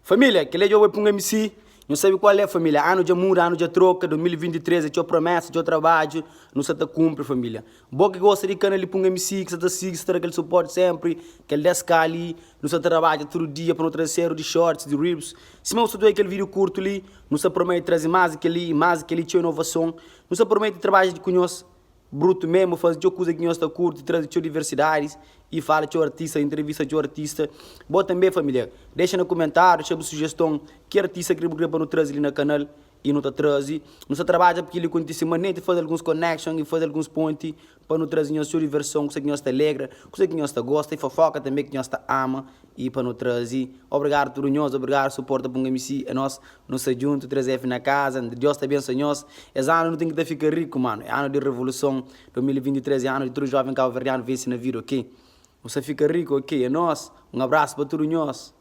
Família, que lei eu vou para um MC, não sabe qual é, família. Ano de muda, ano de troca, 2023, é tua promessa, teu trabalho, não se te cumpre, família. Boa que gosta de canal para um MC, que se te siga, se te aquele suporte sempre, que ele descali, não se trabalha todo dia para não trazer de shorts, de ribs. Se não se doer aquele vídeo curto ali, não se promete trazer mais aquele, tinha inovação, não se promete trabalho de conhecer bruto mesmo, fazer coisa que nós está curto, trazer diversidades e fala de artista, entrevista de artista. Boa também, família. Deixa no comentário, deixa sugestão que artista que para não trazer ali no canal e não está trazer. Não se trabalha porque ele acontece manete, faz alguns connections e faz alguns pontos para não trazer a sua diversão, coisa que nós está alegre, coisa que nós está gosta e fofoca também que nós está ama e para não trazer. Obrigado a todos nós, obrigado suporta para um MC, é nós, nos juntos, 3F na casa, Deus te abençoe nós. Esse ano não tem que ficar rico, mano. É ano de revolução, 2023 é ano de todo jovem cabo-verdiano vence na vida, ok? Você fica rico, ok? É nós. Um abraço para todos nós.